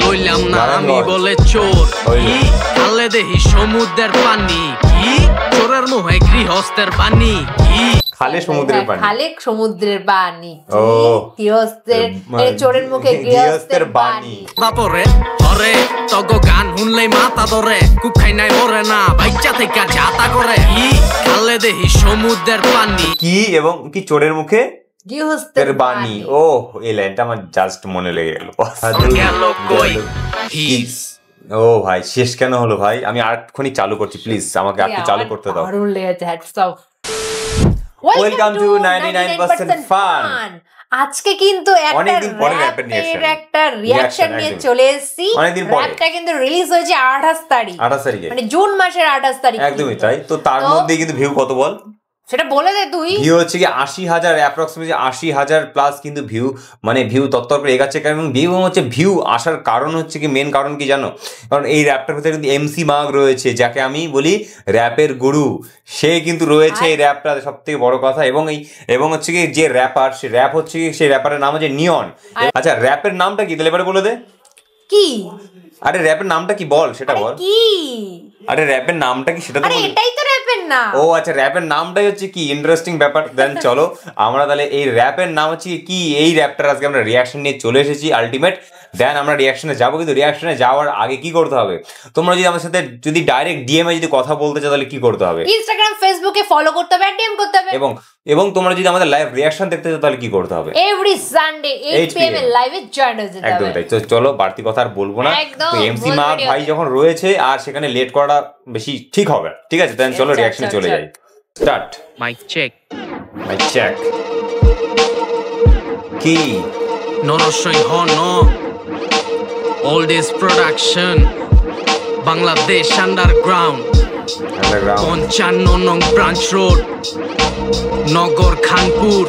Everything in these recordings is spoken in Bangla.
লইলাম না আমি বলে চোর খালে দেহি সমুদ্রের পানি চোরের মুখে গৃহস্থের পানি খালে সমুদ্রের পানি খালে সমুদ্রের পানি গৃহস্থের চোরের মুখে গৃহস্থের পানি বাপরে ধরে তগো গান শুনলেই মাথা ধরে কুক খাই নাই মরে না বাচ্চা থেকে যাতা করে খালে দেহি সমুদ্রের পানি কি এবং কি চোরের মুখে গৃহস্থের বাণী। ও এই লাইনটা আমার জাস্ট মনে লেগে গেল। ও ভাই শেষ কেন হলো ভাই? আমি আরেকটুখানি চালু করছি, প্লিজ আমাকে একটু চালু করতে দাও। Welcome to 99% fun. আজকে কিন্তু একটা রিঅ্যাকশন নিয়ে চলে এসেছি। র্যাপটা কিন্তু রিলিজ হয়েছে 28 তারিখে, মানে জুন মাসের 28 তারিখ। একদমই তাই। তো তার মধ্যে কিন্তু ভিউ কত বল? সেটা বলে দে তুই। ভিউ হচ্ছে কি 80,000, অ্যাপ্রক্সিমেটলি 80,000 প্লাস কিন্তু ভিউ, মানে ভিউ তত্তর করে এগাচ্ছে। কারণ ভিউ হচ্ছে ভিউ আসার কারণ হচ্ছে কি, মেন কারণ কি জানো? কারণ এই র্যাপটার ভিতরে কিন্তু এমসি মাগ রয়েছে, যাকে আমি বলি র্যাপের গুরু। সে কিন্তু রয়েছে এই র্যাপটা, সব থেকে বড় কথা। এবং হচ্ছে কি যে র্যাপার, সে র্যাপ হচ্ছে কি, সেই র্যাপারের নাম হচ্ছে নিয়ন। আচ্ছা র্যাপের নামটা কি তাহলে এবারে বলে দে। কি? আরে র্যাপের নামটা কি বল, সেটা বল। কি? আরে র্যাপের নামটা কি সেটা তো বল। এটাই তো র্যাপের নাম। ও আচ্ছা, র্যাপের নামটাই হচ্ছে কি ইন্টারেস্টিং ব্যাপার। দেন চলো আমরা তাহলে এই র্যাপের নাম হচ্ছে কি, এই র্যাপটার আজকে আমরা রিয়াকশন নিয়ে চলে এসেছি আলটিমেট। দেন আমরা রিয়াকশনে যাবো, কিন্তু রিয়াকশনে যাওয়ার আগে কি করতে হবে? তোমরা যদি আমার সাথে যদি ডাইরেক্ট ডিএমএ যদি কথা বলতে চাও তাহলে কি করতে হবে? ইনস্টাগ্রাম ফেসবুকে ফলো করতে হবে, ডিএম করতে হবে। এবং তোমরা যদি আমাদের লাইভ রিয়াকশন দেখতে চাও তাহলে কি করতে হবে? এভরি সানডে 8 PM এ লাইভে জয়েন হয়ে যেতে হবে। একদম তাই। তো চলো বাড়তি কথা আর বলবো না। তো এমসি মাগ ভাই যখন রয়েছে আর সেখানে লেট করাটা বেশি ঠিক হবে। ঠিক আছে, দেন চলো রিয়াকশনে চলে যাই। স্টার্ট। Mic check. কি নরসই হন ওল্ডেস্ট প্রোডাকশন বাংলাদেশ আন্ডারগ্রাউন্ড 55 নং ব্রাঞ্চ রোড, নগর খানপুর,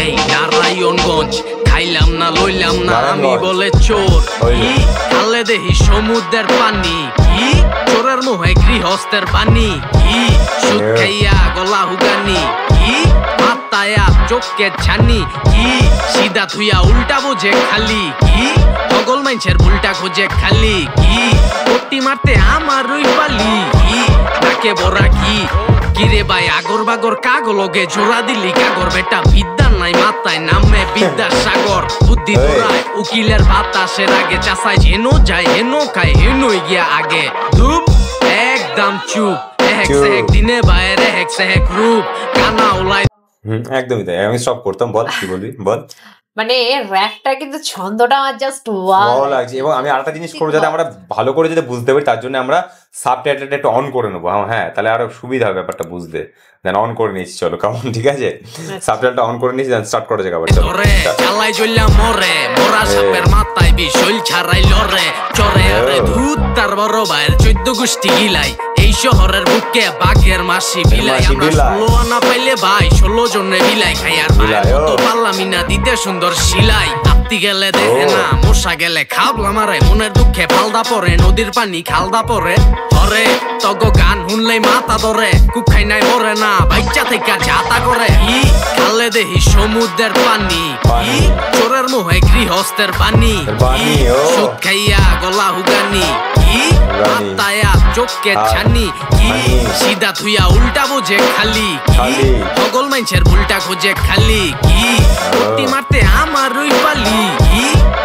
এই নারায়ণগঞ্জ। খাইলাম না লইলাম না আমি বলে চোর খালে দেহি সমুদ্রের পানি চোরের মুখে গৃহস্থের পানি সুদ খাইয়া গলা হুগানি মাতায়া চোখকে ছানি সিধা থুইয়া উল্টা বুঝে খালি পাগল মাইনছের উল্টা খোঁজে খালি পট্টি মারতে আমার রুই পালি তাকে বড়া কিরে ভাই আগর বাগর কাগলগে জোড়া দিলি কাগর বেটা বিদ্যা নাই মাথায় নামে বিদ্যাসাগর বুদ্ধি দৌড়ায় উকিলের বাতাসের আগে চাষায় হেনো যায় হেনো খায় হেনোই গিয়া আগে ধূপ একদম চুপ এক দিনে বাইরে এক রূপ কানা উলাই। একদমই তাই। আমি সব করতাম। বল কি বলবি বল। মানে র্যাপটা কিন্তু ছন্দটা আমার জাস্ট ওয়াও লাগছে। এবং আমি আরেকটা জিনিস করবো, যাতে আমরা ভালো করে যাতে বুঝতে পারি, তার জন্য আমরা সাবটাইটেলটা একটু অন করে নেবো। হ্যাঁ, তাহলে আরো সুবিধা হবে ব্যাপারটা বুঝতে। দেন অন করে নিয়েছি, চলো কেমন, ঠিক আছে? সাবটাইটেলটা অন করে নিয়েছি, দেন স্টার্ট করা যাবে। চলো চালাই চললাম মরে মোরা সাপের মাথায় বিশল ছাড়াই লরে চরে আরে ধূত তার বড় ভাইয়ের 14 গোষ্ঠী গিলাই এই শহরের বুকে বাঘের মাসি বিলাই আমরা 16 আনা পাইলে ভাই 16 জনে বিলাই খাই আর ভাইয়ের মতো পারলামি না দিতে সুন্দর সিলাই আপতি গেলে দেখে না মশা গেলে খাবলা মারে মনের দুঃখে ফালদা পরে নদীর পানি খালদা পরে ধরে তগো গান শুনলেই মাথা ধরে কুক খাই নাই মরে না বাচ্চা থেকে যাতা করে খালে দেহি সমুদ্রের পানি চোরের মুখে গৃহস্থের পানি সুদ খাইয়া গলা হুগানি মাতায়া চোখকে ছানি সিধা থুইয়া উল্টা বুঝে খালি পাগল মাইনছের উল্টা খোঁজে খালি পট্টি মারতে আমার রুই পালি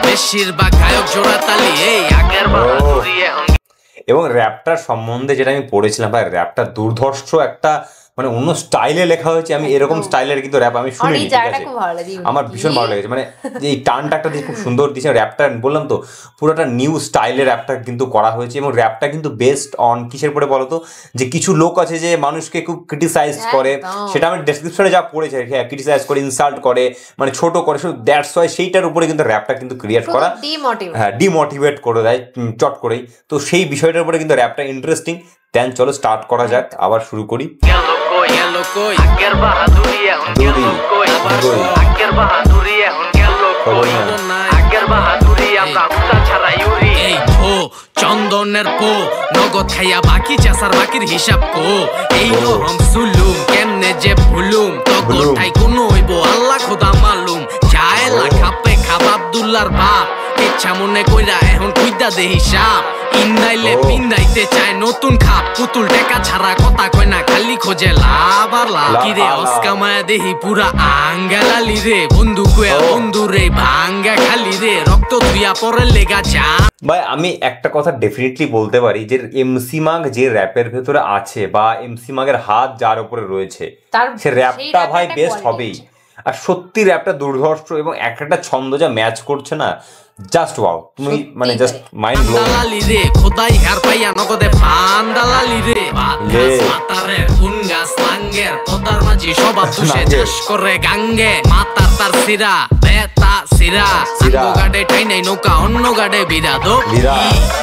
বেশিরভাগ গায়ক জোড়া তালি এই আগের বাহাদুরি। এবং র্যাপটার সম্বন্ধে যেটা আমি পড়েছিলাম ভাই, র্যাপটা দুর্ধর্ষ একটা মানে অন্য স্টাইলে লেখা হয়েছে। আমি এরকম স্টাইলের কিন্তু র্যাপ আমি শুনিনি, ঠিক আছে? আমার ভীষণ ভালো লেগেছে। মানে এই টানটা একটা খুব সুন্দর দিয়েছে র্যাপটা। বললাম তো পুরোটা নিউ স্টাইলের র্যাপটা কিন্তু করা হয়েছে। এবং র্যাপটা কিন্তু বেস্ট অন কিসের পরে বলতো, যে কিছু লোক আছে যে মানুষকে খুব ক্রিটিসাইজ করে, সেটা আমি ডেসক্রিপশনে যা পড়েছি, হ্যাঁ ক্রিটিসাইজ করে, ইনসাল্ট করে, মানে ছোট করে, শুধু দ্যাটস ওয়াই সেইটার উপরে কিন্তু র্যাপটা কিন্তু ক্রিয়েট করা, হ্যাঁ ডিমোটিভেট করে দেয় চট করেই। তো সেই বিষয়টার উপরে কিন্তু র্যাপটা ইন্টারেস্টিং। দেন চলো স্টার্ট করা যাক, আবার শুরু করি। আগের বাহাদুরি এখন গেল কই আগের বাহাদুরি এখন গেল কই আগের বাহাদুরি আমরা উতা ছাড়া ইউরি এই ও চন্দনের পো নগদ খাইয়া বাকি চাষার বাকির হিসাব কো এই রকম সুলুম কেমনে যে ভুলুম তখন ঠাই কোন হইব আল্লাহ খোদা মালুম চায়লা খাপে খাব আব্দুল্লাহর বাপ ইচ্ছা মনে কইরা এখন কইদা দে হিসাব ইন্দাইলে পিন্দাইতে চায় নতুন খাপ পুতুল টাকা ছাড়া কথা কয় না খালি খোঁজে লাভ আর লাভ কিরে অস্কামায়া দেহি পুরা আঙ্গালালি রে বন্ধু কয়া বন্ধু রে ভাঙ্গা খালি রে রক্ত ধুইয়া পরে লেগা যা ভাই আমি একটা কথা ডেফিনেটলি বলতে পারি যে এমসি মাগ যে র্যাপের ভেতরে আছে বা এমসি মাগের হাত যার উপরে রয়েছে সে র্যাপটা ভাই বেস্ট হবেই আর সত্যি র্যাপটা দুর্ধর্ষ এবং একটা ছন্দ যা ম্যাচ করছে না জাস্ট ওয়াও তুমি মানে জাস্ট মাইন্ড ব্লো দালালি রে খোদাই হার পাইয়া নগদে পান দালালি রে মাতারে গুনগা সাঙ্গের খোদার মাঝি সবাব তুষে চাষ করে গাঙ্গে মাতার তার সিরা বেতা সিরা সাঙ্গো গাড়ে ঠাই নাই নৌকা অন্য গাড়ে বিরাদো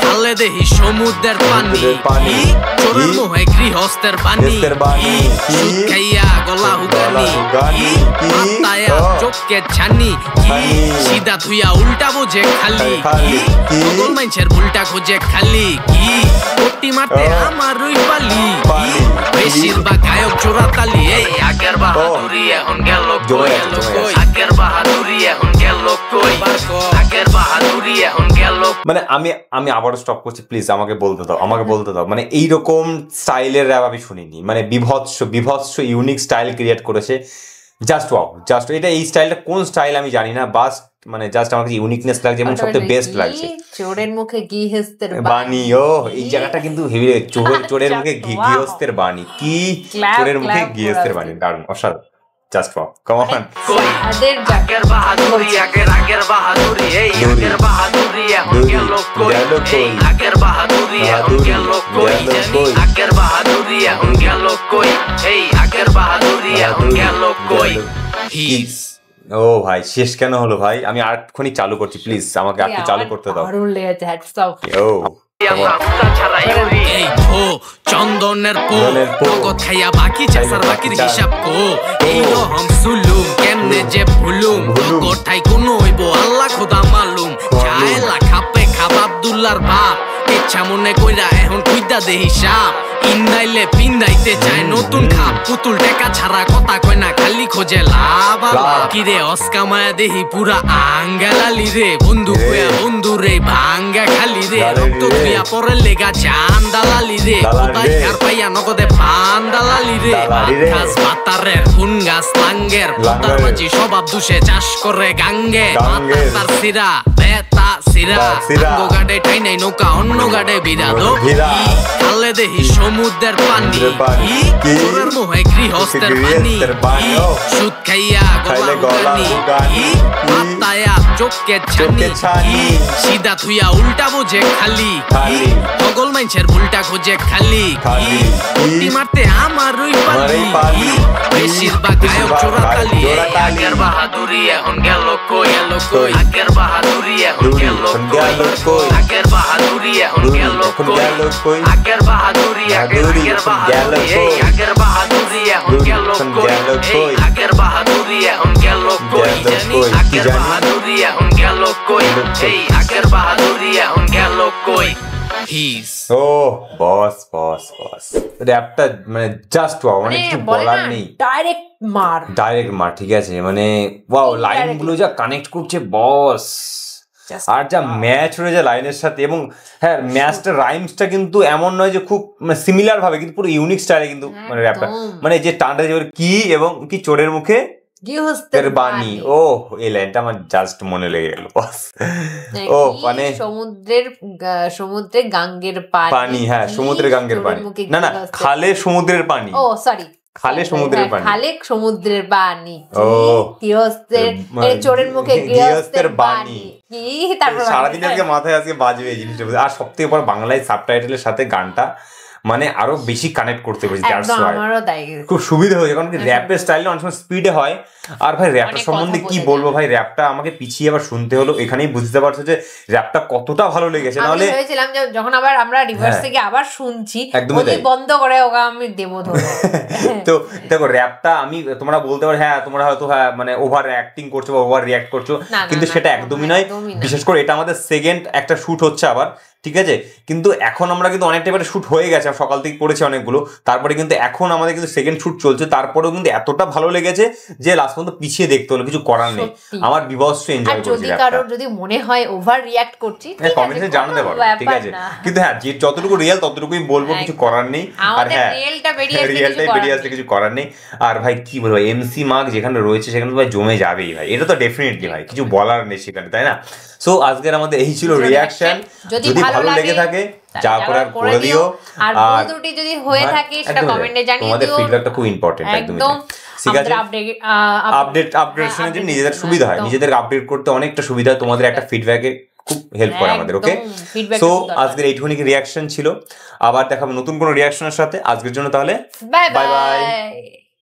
খালে দেহি সমুদ্রের পানি চোরের মোহে গৃহস্থের পানি সুদ খাইয়া গলা হুগানি মাতায়া চোখকে ছানি সিধা ধুইয়া উল্টা বুঝে খালি সকল মানুষের ভুলটা খোঁজে খালি কি পট্টি মারতে আমার রুই পালি বেশিরভাগ গায়ক চোরা তালি এই আগের বাহাদুরি এখন গেল কই আগের বাহাদুরি এখন গেল কই আগের বাহাদুরি এখন গেল মানে আমি আবারও স্টপ করছি প্লিজ আমাকে বলতে দাও মানে এইরকম স্টাইলের র্যাপ আমি শুনিনি মানে বিভৎস ইউনিক স্টাইল ক্রিয়েট করেছে জাস্ট ওয়াও জাস্ট এটা এই স্টাইলটা কোন স্টাইল আমি জানি না বাস মানে জাস্ট আমার কাছে ইউনিকনেস লাগছে এবং সবচেয়ে বেস্ট লাগছে চোরের মুখে গৃহস্থের বাণী ও এই জায়গাটা কিন্তু হেভি চোরের মুখে গৃহস্থের বাণী কি চোরের মুখে গৃহস্থের বাণী দারুণ অসাধারণ জাস্ট ওয়াও কাম অন আগের বাহাদুরি আগের বাহাদুরি এই আগের বাহাদুরি এখন গেল কই আগের বাহাদুরি এখন গেল কই আগের বাহাদুরি এখন গেল কই এই আগের বাহাদুরি এখন গেল কই ও ভাই শেষ কেন হলো ভাই আমি আরেকটুখানি চালু করছি প্লিজ আমাকে একটু চালু করতে দাও ও চন্দনের খাইয়া বাকি চাষার বাকির হিসাব কো এই রহম সুলুম কেমনে যে ভুলুম কোথায় কোন হইব আল্লাহ খোদা মালুম চায়লা খাপে খাব আব্দুল্লাহর বাপ ইচ্ছা মনে কইরা এখন কইদা দে হিসাব ইন্দাইলে পিন্দাইতে চায় নতুন খাপ পুতুল টাকা ছাড়া কথা কয় না খালি খোঁজে লাভ কিরে অস্কামায়া দেহি পুরা আঙ্গালালি রে বন্ধু কয়া বন্ধু রে ভাঙ্গা খালি রে রক্ত ধুইয়া পরে লেগা জান দালালি রে খোদাই হার পাইয়া নগদে পান দালালি রে গাছ পাতারের কোন গাছ লাঙ্গের খোদার মাঝি স্বভাব দুষে চাষ করে গাঙ্গে মাতার তার সিরা বেতা সিরা সাঙ্গো গাড়ে ঠাই নাই নৌকা অন্য গাড়ে বিরাদো খালে দেহি সমুদ্রের পানি চোরের মোহে গৃহস্থের পানি সুদ খাইয়া গলা হুগানি মাতায়া চোখকে ছানি সিধা ধুইয়া উল্টা বুঝে খালি সকল মানুষের ভুলটা খোঁজে খালি পট্টি মারতে আমার রুই পালি বেশিরভাগ গায়ক চোরা তালি আগের বাহাদুরি এখন গেল কই আগের বাহাদুরি এখন গেল কই আগের বাহাদুরি এখন গেল কই আগের বাহাদুরি আগের বাহাদুরি আগের বাহাদুরি এখন গেল কই আগের বাহাদুরি এখন গেল কই আগের বাহাদুরি এখন গেল কই এই আগের বাহাদুরি এখন গেল কই ও বস র্যাপটা মানে জাস্ট ওয়াও মানে কিছু বলার নেই ডাইরেক্ট মার ঠিক আছে মানে ওয়াও লাইনগুলো যা কানেক্ট করছে বস আর যা ম্যাচ রয়েছে লাইনের সাথে এবং হ্যাঁ ম্যাচটা রাইমসটা কিন্তু এমন নয় যে খুব মানে সিমিলার ভাবে কিন্তু পুরো ইউনিক স্টাইলে কিন্তু মানে র্যাপটা মানে যে টানটা কি এবং কি চোরের মুখে গৃহস্থের বাণী ও এই লাইনটা আমার জাস্ট মনে লেগে গেল বস ও মানে সমুদ্রে গাঙ্গের পানি হ্যাঁ সমুদ্রে গাঙ্গের পানি না খালে সমুদ্রের পানি ও সরি খালে সমুদ্রের পানি ও গৃহস্থের চোরের মুখে গৃহস্থের বাণী কি তারপর সারাদিন আজকে মাথায় আজকে বাজবে এই জিনিসটা আর সবথেকে বড় বাংলায় সাবটাইটেলের সাথে গানটা মানে আরো বেশি কানেক্ট করতে পারছি খুব সুবিধা হয়েছে কারণ র্যাপের স্টাইলটা অনেক সময় স্পিডে হয় আর ভাই র্যাপের সম্বন্ধে কি বলবো ভাই র্যাপটা আমাকে পিছিয়ে আবার শুনতে হলো এখানেই বুঝতে পারছো যে র্যাপটা কতটা ভালো লেগেছে নাহলে ভেবেছিলাম যে যখন আবার আমরা রিভার্স থেকে আবার শুনছি ওই বন্ধ করে ওকে আমি দেবো ধরে তো দেখো র্যাপটা আমি তোমরা বলতে পারো হ্যাঁ তোমরা হয়তো হ্যাঁ মানে ওভার অ্যাক্টিং করছো বা ওভার রিঅ্যাক্ট করছো কিন্তু সেটা একদমই নয় বিশেষ করে এটা আমাদের সেকেন্ড একটা শুট হচ্ছে আবার ঠিক আছে, কিন্তু এখন আমরা কিন্তু অনেক টাইপের শ্যুট হয়ে গেছে, সকাল থেকে করেছি অনেকগুলো, তারপরে কিন্তু এখন আমাদের কিন্তু সেকেন্ড শ্যুট চলছে, তারপরেও কিন্তু এতটা ভালো লেগেছে যে লাস্ট পর্যন্ত পিছিয়ে দেখতে হলো, কিছু করার নেই। আমার বিভৎস এনজয় করছি। যদি কারোর যদি মনে হয় ওভার রিঅ্যাক্ট করছি কমেন্টে জানাতে পারো, ঠিক আছে, কিন্তু হ্যাঁ যে যতটুকু রিয়েল ততটুকুই বলবো, কিছু করার নেই। আর হ্যাঁ রিয়েলটাই বেরিয়ে আসলে কিছু করার নেই। আর ভাই কি বলবো, এমসি মার্ক যেখানে রয়েছে সেখানে তো ভাই জমে যাবেই ভাই, এটা তো ডেফিনেটলি ভাই, কিছু বলার নেই সেখানে, তাই না? সো আজকের আমাদের এই ছিল রিঅ্যাকশন। যদি ভালো লেগে থাকে যা করার করে দিও, আর ভুল ত্রুটি যদি হয়ে থাকে সেটা কমেন্টে জানিয়ে দিও। তোমাদের ফিডব্যাকটা খুব ইম্পর্টেন্ট একদম, ঠিক আছে? আপডেটেশনের জন্য নিজেদের সুবিধা হয়, নিজেদের আপডেট করতে অনেকটা সুবিধা, তোমাদের একটা ফিডব্যাকে খুব হেল্প করে আমাদের। ওকে, সো আজকের এইটুকুনি রিঅ্যাকশন ছিল, আবার দেখাবো নতুন কোনো রিঅ্যাকশনের সাথে। আজকের জন্য তাহলে বাই বাই।